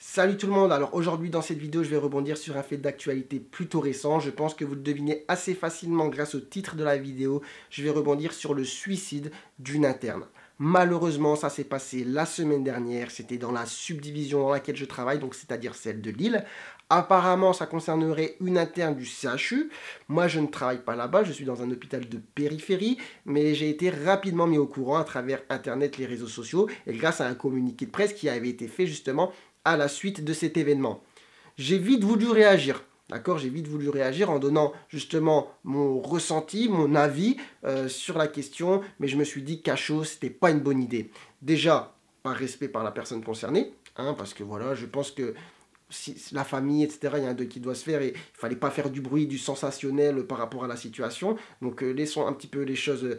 Salut tout le monde, alors aujourd'hui dans cette vidéo je vais rebondir sur un fait d'actualité plutôt récent. Je pense que vous le devinez assez facilement grâce au titre de la vidéo. Je vais rebondir sur le suicide d'une interne. Malheureusement ça s'est passé la semaine dernière, c'était dans la subdivision dans laquelle je travaille, donc c'est-à-dire celle de Lille. Apparemment ça concernerait une interne du CHU. Moi je ne travaille pas là-bas, je suis dans un hôpital de périphérie, mais j'ai été rapidement mis au courant à travers internet, les réseaux sociaux et grâce à un communiqué de presse qui avait été fait justement à la suite de cet événement. J'ai vite voulu réagir, d'accord? J'ai vite voulu réagir en donnant justement mon ressenti, mon avis sur la question, mais je me suis dit qu'à chaud, c'était pas une bonne idée. Déjà, par respect par la personne concernée, hein, parce que voilà, je pense que si la famille, etc., il y a un deuil qui doit se faire et il ne fallait pas faire du bruit, du sensationnel par rapport à la situation. Donc laissons un petit peu les choses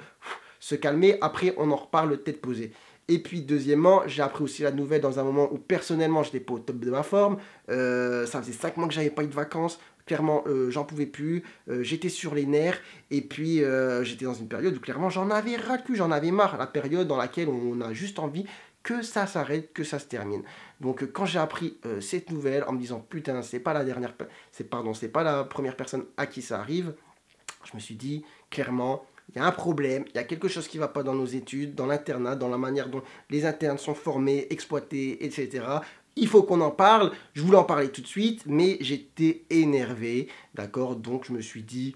se calmer. Après, on en reparle tête posée. Et puis, deuxièmement, j'ai appris aussi la nouvelle dans un moment où personnellement, j'étais pas au top de ma forme. Ça faisait 5 mois que j'avais pas eu de vacances. Clairement, j'en pouvais plus. J'étais sur les nerfs. Et puis, j'étais dans une période où clairement, j'en avais ras le cul, j'en avais marre. La période dans laquelle on a juste envie que ça s'arrête, que ça se termine. Donc, quand j'ai appris cette nouvelle, en me disant, putain, c'est pas c'est pas la première personne à qui ça arrive, je me suis dit, clairement, il y a un problème, il y a quelque chose qui ne va pas dans nos études, dans l'internat, dans la manière dont les internes sont formés, exploités, etc. Il faut qu'on en parle. Je voulais en parler tout de suite, mais j'étais énervé, d'accord? Donc je me suis dit,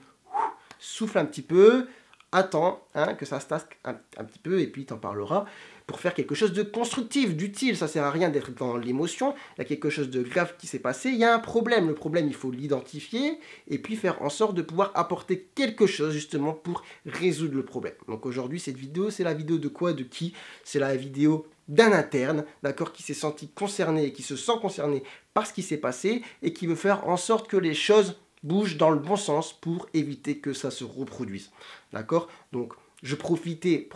souffle un petit peu, attends hein, que ça se tasse un petit peu, et puis t'en parleras pour faire quelque chose de constructif, d'utile. Ça sert à rien d'être dans l'émotion. Il y a quelque chose de grave qui s'est passé. Il y a un problème. Le problème, il faut l'identifier et puis faire en sorte de pouvoir apporter quelque chose justement pour résoudre le problème. Donc aujourd'hui, cette vidéo, c'est la vidéo de quoi, de qui? C'est la vidéo d'un interne, d'accord, qui s'est senti concerné et qui se sent concerné par ce qui s'est passé et qui veut faire en sorte que les choses bougent dans le bon sens pour éviter que ça se reproduise. D'accord? Donc, je profitais,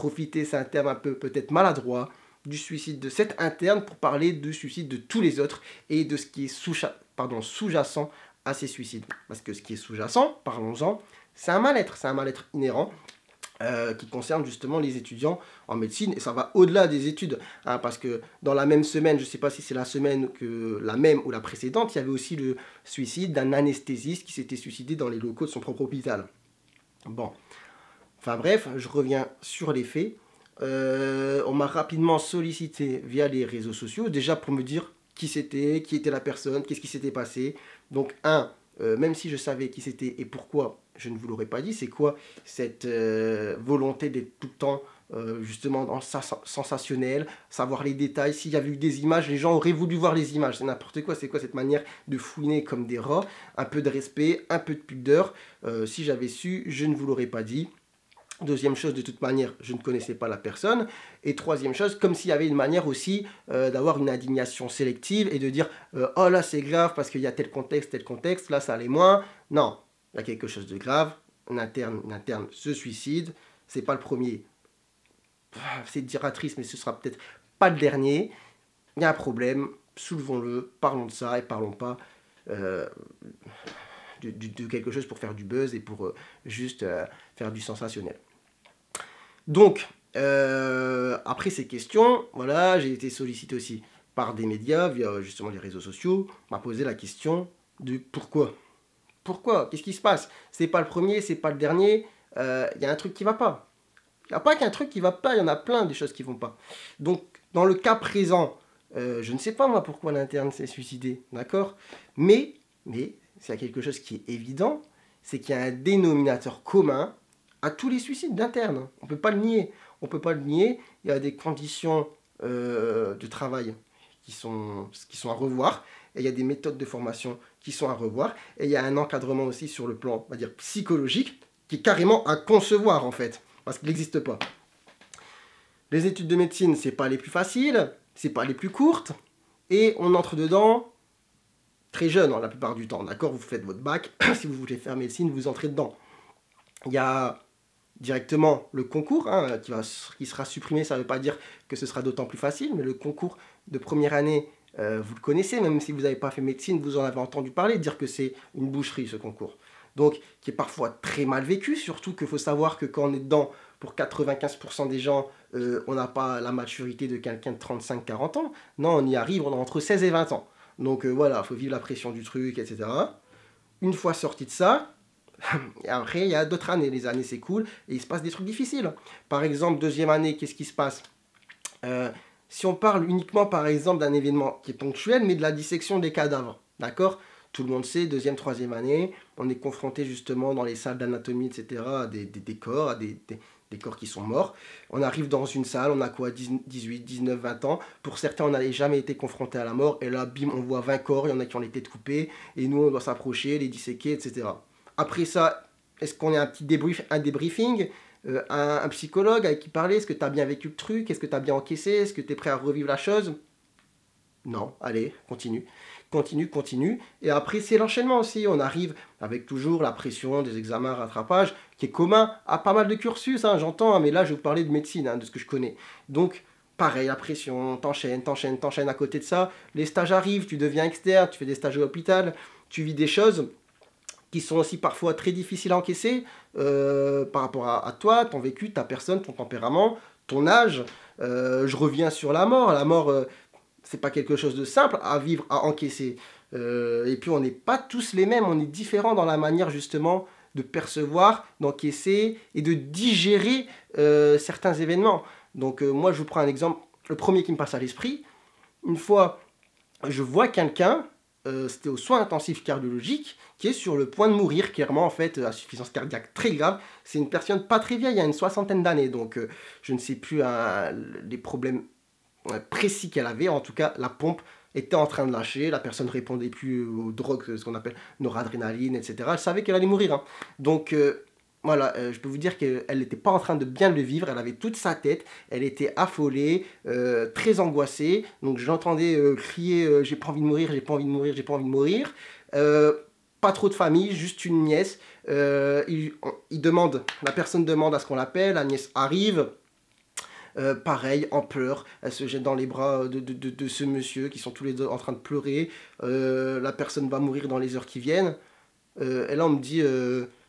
c'est un terme un peu peut-être maladroit, du suicide de cet interne pour parler du suicide de tous les autres et de ce qui est sous-jacent à ces suicides. Parce que ce qui est sous-jacent, parlons-en, c'est un mal-être inhérent qui concerne justement les étudiants en médecine, et ça va au-delà des études, hein, parce que dans la même semaine, je ne sais pas si c'est la semaine que la même ou la précédente, il y avait aussi le suicide d'un anesthésiste qui s'était suicidé dans les locaux de son propre hôpital. Bon, enfin bref, je reviens sur les faits. On m'a rapidement sollicité via les réseaux sociaux, déjà pour me dire qui c'était, qui était la personne, qu'est-ce qui s'était passé. Donc même si je savais qui c'était et pourquoi, je ne vous l'aurais pas dit, c'est quoi cette volonté d'être tout le temps justement dans sensationnel, savoir les détails. S'il y avait eu des images, les gens auraient voulu voir les images. C'est n'importe quoi, c'est quoi cette manière de fouiner comme des rats? Un peu de respect, un peu de pudeur. Si j'avais su, je ne vous l'aurais pas dit. Deuxième chose, de toute manière, je ne connaissais pas la personne. Et troisième chose, comme s'il y avait une manière aussi d'avoir une indignation sélective et de dire oh là c'est grave parce qu'il y a tel contexte, là ça allait moins. Non, il y a quelque chose de grave. Une interne se suicide. C'est pas le premier. C'est diratrice, mais ce sera peut-être pas le dernier. Il y a un problème, soulevons-le, parlons de ça et parlons pas de quelque chose pour faire du buzz et pour juste faire du sensationnel. Donc, après ces questions, voilà, j'ai été sollicité aussi par des médias, via justement les réseaux sociaux, m'a posé la question de pourquoi. Pourquoi? Qu'est-ce qui se passe? C'est pas le premier, c'est pas le dernier, il y a un truc qui va pas. Il n'y a pas qu'un truc qui va pas, il y en a plein des choses qui vont pas. Donc, dans le cas présent, je ne sais pas moi pourquoi l'interne s'est suicidé, d'accord? Mais, s'il y a quelque chose qui est évident, c'est qu'il y a un dénominateur commun à tous les suicides d'internes. On ne peut pas le nier. On peut pas le nier. Il y a des conditions de travail qui sont à revoir. Et il y a des méthodes de formation qui sont à revoir. Et il y a un encadrement aussi sur le plan, on va dire, psychologique, qui est carrément à concevoir en fait. Parce qu'il n'existe pas. Les études de médecine, c'est pas les plus faciles, c'est pas les plus courtes. Et on entre dedans très jeune, hein, la plupart du temps. D'accord? Vous faites votre bac. Si vous voulez faire médecine, vous entrez dedans. Il y a directement le concours hein, qui sera supprimé. Ça ne veut pas dire que ce sera d'autant plus facile, mais le concours de première année, vous le connaissez, même si vous n'avez pas fait médecine, vous en avez entendu parler, dire que c'est une boucherie ce concours. Donc, qui est parfois très mal vécu, surtout qu'il faut savoir que quand on est dedans, pour 95% des gens, on n'a pas la maturité de quelqu'un de 35-40 ans. Non, on y arrive, on a entre 16 et 20 ans. Donc voilà, il faut vivre la pression du truc, etc. Une fois sorti de ça, et après, il y a d'autres années. Les années s'écoulent et il se passe des trucs difficiles. Par exemple, deuxième année, qu'est-ce qui se passe? Si on parle uniquement, par exemple, d'un événement qui est ponctuel, mais de la dissection des cadavres, d'accord? Tout le monde sait, deuxième, troisième année, on est confronté justement dans les salles d'anatomie, etc., à des corps, à des corps qui sont morts. On arrive dans une salle, on a quoi, 18, 19, 20 ans. Pour certains, on n'avait jamais été confronté à la mort. Et là, bim, on voit 20 corps, il y en a qui ont les têtes coupées. Et nous, on doit s'approcher, les disséquer, etc. Après ça, est-ce qu'on a un petit débriefing, un psychologue avec qui parler? Est-ce que tu as bien vécu le truc? Est-ce que tu as bien encaissé? Est-ce que tu es prêt à revivre la chose? Non, allez, continue. Continue, continue. Et après, c'est l'enchaînement aussi. On arrive avec toujours la pression des examens rattrapage, qui est commun à pas mal de cursus, hein, j'entends, hein, mais là, je vais vous parler de médecine, hein, de ce que je connais. Donc, pareil, la pression, t'enchaînes à côté de ça. Les stages arrivent, tu deviens externe, tu fais des stages à l'hôpital, tu vis des choses qui sont aussi parfois très difficiles à encaisser par rapport à toi, ton vécu, ta personne, ton tempérament, ton âge. Je reviens sur la mort. La mort, c'est pas quelque chose de simple à vivre, à encaisser. Et puis on n'est pas tous les mêmes, on est différents dans la manière justement de percevoir, d'encaisser et de digérer certains événements. Donc moi je vous prends un exemple, le premier qui me passe à l'esprit. Une fois, je vois quelqu'un, c'était aux soins intensifs cardiologiques, qui est sur le point de mourir, clairement en fait, insuffisance cardiaque très grave. C'est une personne pas très vieille, il y a une soixantaine d'années, donc je ne sais plus les problèmes précis qu'elle avait. En tout cas, la pompe était en train de lâcher, la personne ne répondait plus aux drogues, ce qu'on appelle noradrénaline, etc. Elle savait qu'elle allait mourir, hein. Donc voilà, je peux vous dire qu'elle n'était pas en train de bien le vivre, elle avait toute sa tête, elle était affolée, très angoissée, donc j'entendais crier j'ai pas envie de mourir, j'ai pas envie de mourir, j'ai pas envie de mourir. Pas trop de famille, juste une nièce. La personne demande à ce qu'on l'appelle, la nièce arrive. Pareil, en pleurs, elle se jette dans les bras de ce monsieur qui sont tous les deux en train de pleurer. La personne va mourir dans les heures qui viennent. Et là, on me dit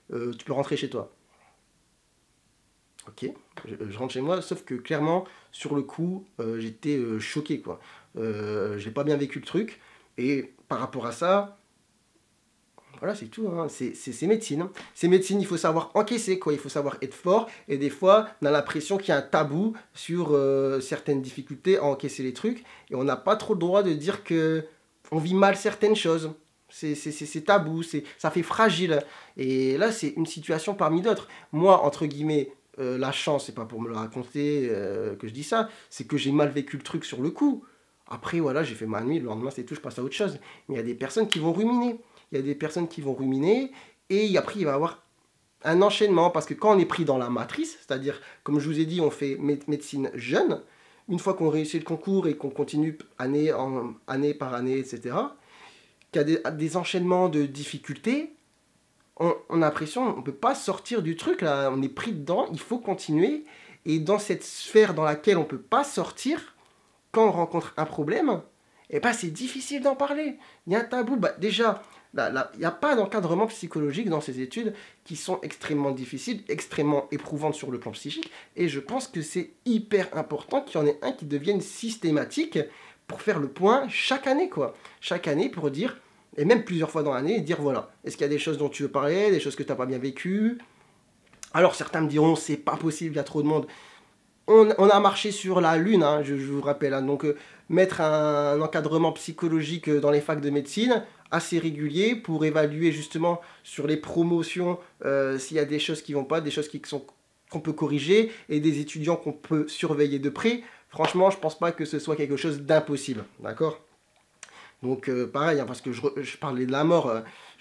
tu peux rentrer chez toi. Ok, je rentre chez moi, sauf que clairement, sur le coup, j'étais choqué, quoi. J'ai pas bien vécu le truc. Et par rapport à ça, voilà, c'est tout, hein. C'est médecine, hein. C'est médecine, il faut savoir encaisser, quoi. Il faut savoir être fort. Et des fois, on a l'impression qu'il y a un tabou sur certaines difficultés à encaisser les trucs. Et on n'a pas trop le droit de dire que on vit mal certaines choses. C'est tabou, ça fait fragile. Et là, c'est une situation parmi d'autres. Moi, entre guillemets, la chance, c'est pas pour me le raconter que je dis ça, c'est que j'ai mal vécu le truc sur le coup. Après, voilà, j'ai fait ma nuit, le lendemain, c'est tout, je passe à autre chose. Mais il y a des personnes qui vont ruminer. Il y a des personnes qui vont ruminer, et après, il va y avoir un enchaînement, parce que quand on est pris dans la matrice, c'est-à-dire, comme je vous ai dit, on fait médecine jeune, une fois qu'on réussit le concours et qu'on continue année par année, etc., qu'il y a des enchaînements de difficultés, on a l'impression, on ne peut pas sortir du truc, là, on est pris dedans, il faut continuer, et dans cette sphère dans laquelle on ne peut pas sortir, quand on rencontre un problème, eh ben, c'est difficile d'en parler. Il y a un tabou. Bah, déjà, il n'y a pas d'encadrement psychologique dans ces études qui sont extrêmement difficiles, extrêmement éprouvantes sur le plan psychique. Et je pense que c'est hyper important qu'il y en ait un qui devienne systématique pour faire le point chaque année, quoi. Chaque année pour dire, et même plusieurs fois dans l'année, dire voilà, est-ce qu'il y a des choses dont tu veux parler, des choses que tu n'as pas bien vécues? Alors certains me diront, c'est pas possible, il y a trop de monde. On a marché sur la Lune, hein, je vous rappelle. Hein, donc, mettre un encadrement psychologique dans les facs de médecine, assez régulier, pour évaluer justement sur les promotions s'il y a des choses qui ne vont pas, des choses qu'on peut corriger, et des étudiants qu'on peut surveiller de près. Franchement, je ne pense pas que ce soit quelque chose d'impossible. D'accord ? Donc pareil, hein, parce que je parlais de la mort,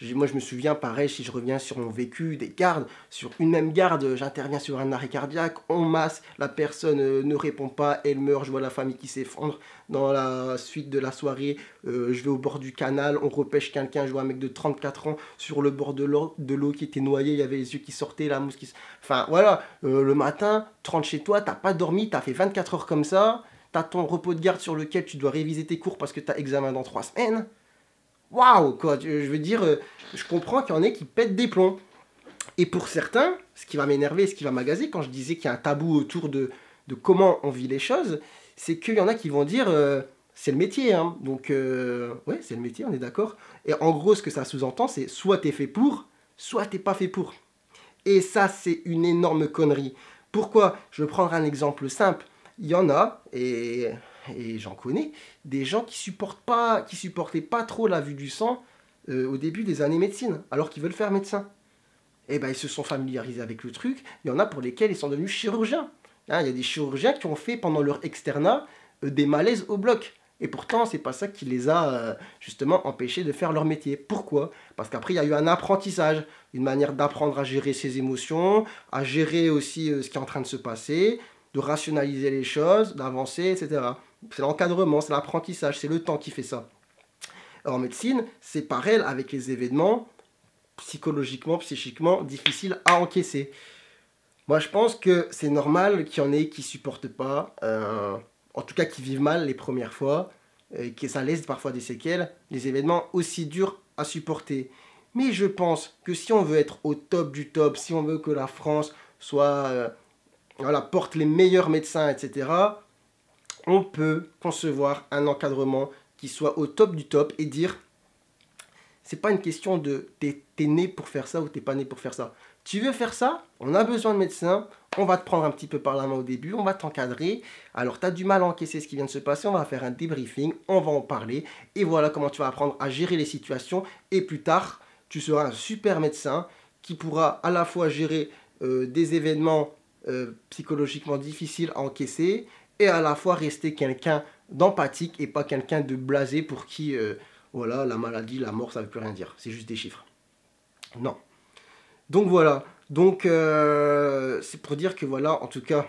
moi je me souviens, pareil, si je reviens sur mon vécu, des gardes, sur une même garde, j'interviens sur un arrêt cardiaque, on masse, la personne ne répond pas, elle meurt, je vois la famille qui s'effondre. Dans la suite de la soirée, je vais au bord du canal, on repêche quelqu'un, je vois un mec de 34 ans sur le bord de l'eau qui était noyé, il y avait les yeux qui sortaient, la mousse qui... Enfin voilà, le matin, tu rentres chez toi, t'as pas dormi, t'as fait 24 heures comme ça, t'as ton repos de garde sur lequel tu dois réviser tes cours parce que t'as examen dans 3 semaines. Waouh, quoi, je veux dire, je comprends qu'il y en ait qui pètent des plombs. Et pour certains, ce qui va m'énerver, ce qui va m'agacer, quand je disais qu'il y a un tabou autour de comment on vit les choses, c'est qu'il y en a qui vont dire c'est le métier, hein. Donc, ouais, c'est le métier, on est d'accord. Et en gros, ce que ça sous-entend, c'est soit t'es fait pour, soit t'es pas fait pour. Et ça, c'est une énorme connerie. Pourquoi? Je vais prendre un exemple simple. Il y en a, et j'en connais, des gens qui supportaient pas trop la vue du sang au début des années médecine, alors qu'ils veulent faire médecin. Et ben, ils se sont familiarisés avec le truc. Il y en a pour lesquels ils sont devenus chirurgiens. Hein, il y a des chirurgiens qui ont fait pendant leur externat des malaises au bloc. Et pourtant, c'est pas ça qui les a justement empêchés de faire leur métier. Pourquoi? Parce qu'après, il y a eu un apprentissage, une manière d'apprendre à gérer ses émotions, à gérer aussi ce qui est en train de se passer, de rationaliser les choses, d'avancer, etc. C'est l'encadrement, c'est l'apprentissage, c'est le temps qui fait ça. En médecine, c'est pareil avec les événements psychologiquement, psychiquement difficiles à encaisser. Moi, je pense que c'est normal qu'il y en ait qui supportent pas, en tout cas qui vivent mal les premières fois, et que ça laisse parfois des séquelles, des événements aussi durs à supporter. Mais je pense que si on veut être au top du top, si on veut que la France soit, voilà, porte les meilleurs médecins, etc., on peut concevoir un encadrement qui soit au top du top et dire c'est pas une question de t'es né pour faire ça ou t'es pas né pour faire ça. Tu veux faire ça? On a besoin de médecins. On va te prendre un petit peu par la main au début. On va t'encadrer. Alors, tu as du mal à encaisser ce qui vient de se passer. On va faire un débriefing. On va en parler. Et voilà comment tu vas apprendre à gérer les situations. Et plus tard, tu seras un super médecin qui pourra à la fois gérer des événements psychologiquement difficiles à encaisser et à la fois rester quelqu'un d'empathique et pas quelqu'un de blasé pour qui... voilà, la maladie, la mort, ça ne veut plus rien dire. C'est juste des chiffres. Non. Donc voilà. Donc c'est pour dire que voilà, en tout cas,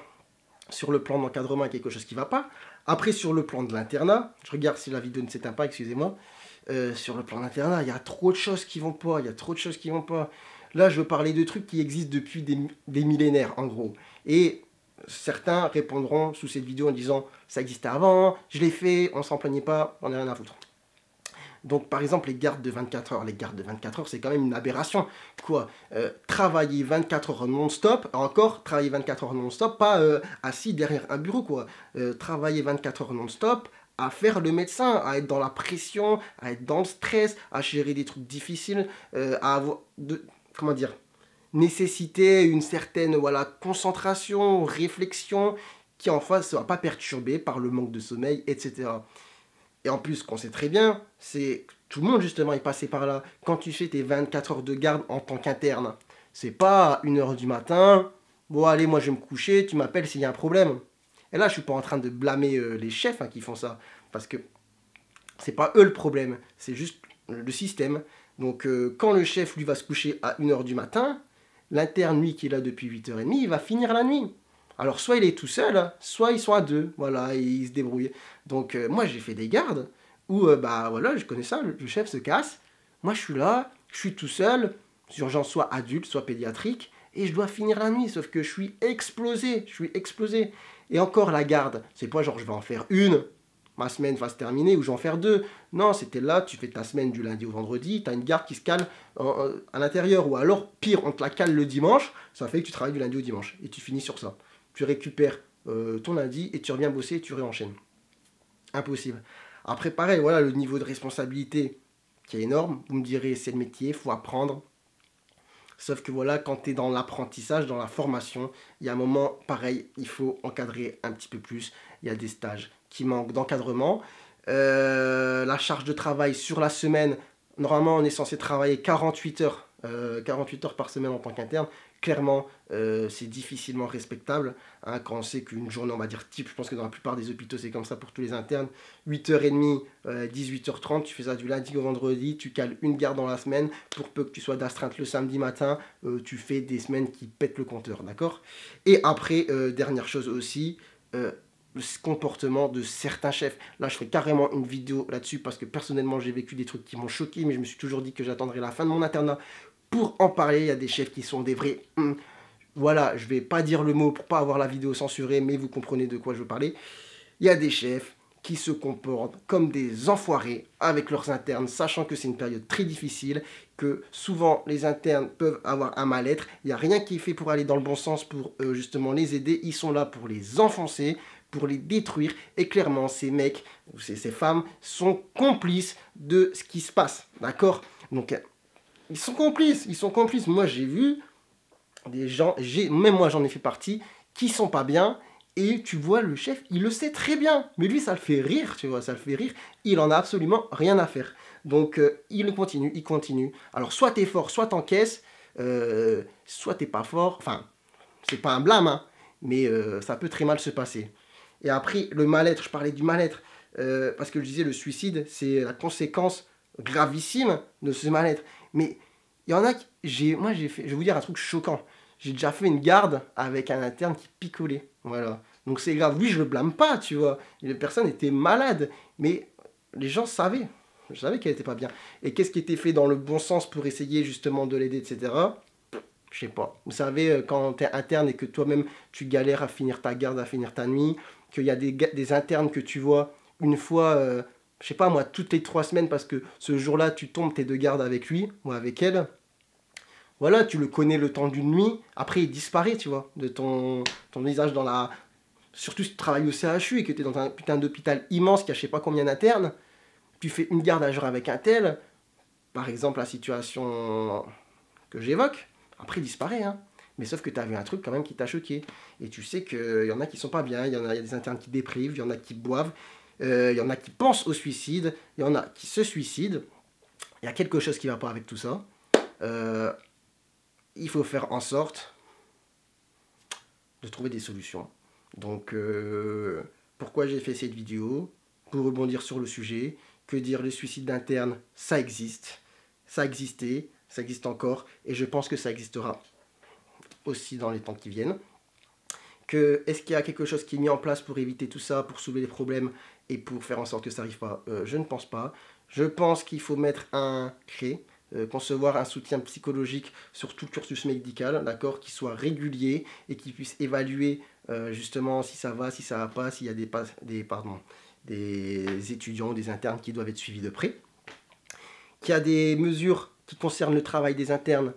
sur le plan d'encadrement, il y a quelque chose qui ne va pas. Après, sur le plan de l'internat, je regarde si la vidéo ne s'éteint pas, excusez-moi. Sur le plan de l'internat, il y a trop de choses qui vont pas. Il y a trop de choses qui vont pas. Là, je veux parler de trucs qui existent depuis des millénaires, en gros. Et certains répondront sous cette vidéo en disant « ça existait avant, je l'ai fait, on s'en plaignait pas, on n'a rien à foutre ». Donc, par exemple, les gardes de 24 heures. Les gardes de 24 heures, c'est quand même une aberration. Quoi travailler 24 heures non-stop, encore, travailler 24 heures non-stop, pas assis derrière un bureau, quoi. Travailler 24 heures non-stop, à faire le médecin, à être dans la pression, à être dans le stress, à gérer des trucs difficiles, à avoir, comment dire, nécessiter une certaine voilà, concentration, réflexion, qui en face ne soit pas perturbée par le manque de sommeil, etc. Et en plus, ce qu'on sait très bien, c'est que tout le monde justement est passé par là. Quand tu fais tes 24 heures de garde en tant qu'interne, c'est pas à 1h du matin, bon allez, moi je vais me coucher, tu m'appelles s'il y a un problème. Et là, je suis pas en train de blâmer les chefs qui font ça, parce que c'est pas eux le problème, c'est juste le système. Donc quand le chef lui va se coucher à 1h du matin, l'interne, lui qui est là depuis 8h30, il va finir la nuit. Alors, soit il est tout seul, soit ils sont à deux. Voilà, et ils se débrouillent. Donc, moi, j'ai fait des gardes où, bah voilà, je connais ça, le chef se casse. Moi, je suis là, je suis tout seul, urgence soit adulte, soit pédiatrique, et je dois finir la nuit. Sauf que je suis explosé, Et encore, la garde, c'est pas genre je vais en faire une, ma semaine va se terminer, ou je vais en faire deux. Non, c'était là, tu fais ta semaine du lundi au vendredi, tu as une garde qui se cale à l'intérieur, ou alors, pire, on te la cale le dimanche, ça fait que tu travailles du lundi au dimanche, et tu finis sur ça. Tu récupères ton lundi et tu reviens bosser et tu réenchaînes. Impossible. Après, pareil, voilà, le niveau de responsabilité qui est énorme. Vous me direz, c'est le métier, il faut apprendre. Sauf que voilà, quand tu es dans l'apprentissage, dans la formation, il y a un moment, pareil, il faut encadrer un petit peu plus. Il y a des stages qui manquent d'encadrement. La charge de travail sur la semaine, normalement, on est censé travailler 48 heures. 48 heures par semaine en tant qu'interne, clairement, c'est difficilement respectable. Hein, quand on sait qu'une journée, on va dire type, je pense que dans la plupart des hôpitaux, c'est comme ça pour tous les internes, 8h30, 18h30, tu fais ça du lundi au vendredi, tu cales une garde dans la semaine, pour peu que tu sois d'astreinte le samedi matin, tu fais des semaines qui pètent le compteur, d'accord? Et après, dernière chose aussi, le comportement de certains chefs. Là, je ferai carrément une vidéo là-dessus parce que personnellement, j'ai vécu des trucs qui m'ont choqué, mais je me suis toujours dit que j'attendrai la fin de mon internat pour en parler. Il y a des chefs qui sont des vrais... Voilà, je vais pas dire le mot pour pas avoir la vidéo censurée, mais vous comprenez de quoi je veux parler. Il y a des chefs qui se comportent comme des enfoirés avec leurs internes, sachant que c'est une période très difficile, que souvent les internes peuvent avoir un mal-être. Il n'y a rien qui est fait pour aller dans le bon sens, pour justement les aider. Ils sont là pour les enfoncer, pour les détruire. Et clairement, ces mecs, ou ces femmes, sont complices de ce qui se passe, d'accord? Donc, ils sont complices. Moi, j'ai vu des gens, même moi, j'en ai fait partie, qui sont pas bien. Et tu vois, le chef, il le sait très bien. Mais lui, ça le fait rire, tu vois, ça le fait rire. Il en a absolument rien à faire. Donc, il continue. Alors, soit t'es fort, soit t'encaisses, soit t'es pas fort. Enfin, c'est pas un blâme, hein, mais ça peut très mal se passer. Et après, le mal-être, je parlais du mal-être, parce que je disais, le suicide, c'est la conséquence gravissime de ce mal-être. Mais il y en a qui... je vais vous dire un truc choquant. J'ai déjà fait une garde avec un interne qui picolait. Voilà. Donc c'est grave. Lui, je le blâme pas, tu vois. La personne était malade. Mais les gens savaient. Je savais qu'elle était pas bien. Et qu'est-ce qui était fait dans le bon sens pour essayer justement de l'aider, etc. Je sais pas. Vous savez, quand tu es interne et que toi-même, tu galères à finir ta garde, à finir ta nuit, qu'il y a des internes que tu vois une fois, je sais pas moi, toutes les 3 semaines, parce que ce jour-là, tu tombes tes 2 gardes avec lui ou avec elle. Voilà, tu le connais le temps d'une nuit, après il disparaît, tu vois, de ton visage dans la... Surtout si tu travailles au CHU et que tu es dans un putain d'hôpital immense qui a je sais pas combien d'internes, tu fais une garde à jour avec un tel, par exemple la situation que j'évoque, après il disparaît, hein. Mais sauf que tu as vu un truc quand même qui t'a choqué. Et tu sais qu'il y en a qui sont pas bien, il y a des internes qui déprivent, il y en a qui boivent, il y en a qui pensent au suicide, il y en a qui se suicident. Il y a quelque chose qui va pas avec tout ça. Il faut faire en sorte de trouver des solutions. Donc, pourquoi j'ai fait cette vidéo? Pour rebondir sur le sujet. Que dire, le suicide d'interne, ça existe. Ça existait, ça existe encore. Et je pense que ça existera aussi dans les temps qui viennent. Est-ce qu'il y a quelque chose qui est mis en place pour éviter tout ça, pour soulever les problèmes et pour faire en sorte que ça n'arrive pas? Je ne pense pas. Je pense qu'il faut mettre concevoir un soutien psychologique sur tout le cursus médical, d'accord, qui soit régulier et qui puisse évaluer justement si ça va, si ça va pas, s'il y a des étudiants ou des internes qui doivent être suivis de près. Qu'il y a des mesures qui concernent le travail des internes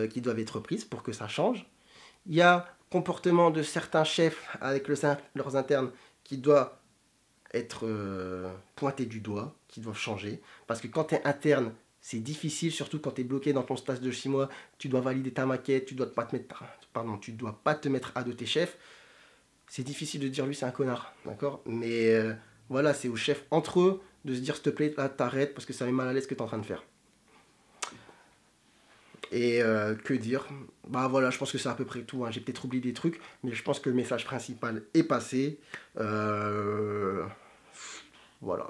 qui doivent être prises pour que ça change. Il y a comportement de certains chefs avec leurs internes qui doivent être pointés du doigt, qui doivent changer. Parce que quand tu es interne, c'est difficile, surtout quand tu es bloqué dans ton stage de 6 mois, tu dois valider ta maquette, tu dois pas te mettre à de tes chefs. C'est difficile de dire lui c'est un connard, d'accord? Mais voilà, c'est aux chefs entre eux de se dire s'il te plaît, là t'arrêtes parce que ça met mal à l'aise ce que tu es en train de faire. Et que dire? Bah voilà, je pense que c'est à peu près tout, hein. J'ai peut-être oublié des trucs, mais je pense que le message principal est passé. Voilà,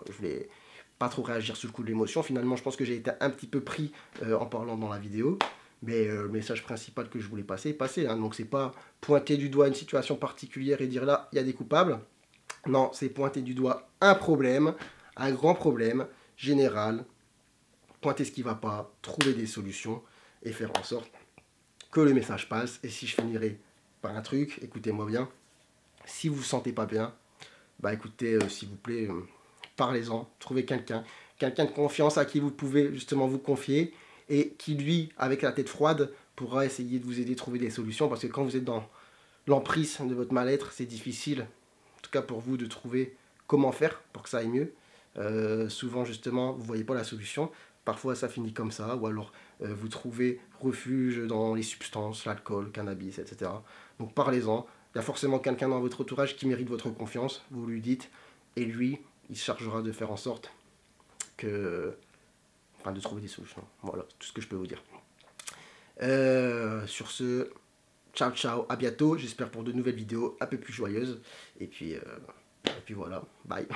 je vais pas trop réagir sur le coup de l'émotion. Finalement, je pense que j'ai été un petit peu pris en parlant dans la vidéo. Mais le message principal que je voulais passer est passé, hein. Donc c'est pas pointer du doigt une situation particulière et dire là, il y a des coupables. Non, c'est pointer du doigt un problème, un grand problème général. Pointer ce qui va pas, trouver des solutions et faire en sorte que le message passe. Et si je finirai par un truc, écoutez-moi bien, si vous vous sentez pas bien, bah écoutez, s'il vous plaît, parlez-en, trouvez quelqu'un de confiance à qui vous pouvez justement vous confier et qui lui, avec la tête froide, pourra essayer de vous aider à trouver des solutions, parce que quand vous êtes dans l'emprise de votre mal-être, c'est difficile, en tout cas pour vous, de trouver comment faire pour que ça aille mieux. Souvent justement, vous ne voyez pas la solution. Parfois ça finit comme ça, ou alors vous trouvez refuge dans les substances, l'alcool, cannabis, etc. Donc parlez-en. Il y a forcément quelqu'un dans votre entourage qui mérite votre confiance, vous lui dites, et lui, il se chargera de faire en sorte de trouver des solutions. Voilà, tout ce que je peux vous dire. Sur ce, ciao ciao, à bientôt. J'espère pour de nouvelles vidéos un peu plus joyeuses. Et puis voilà, bye.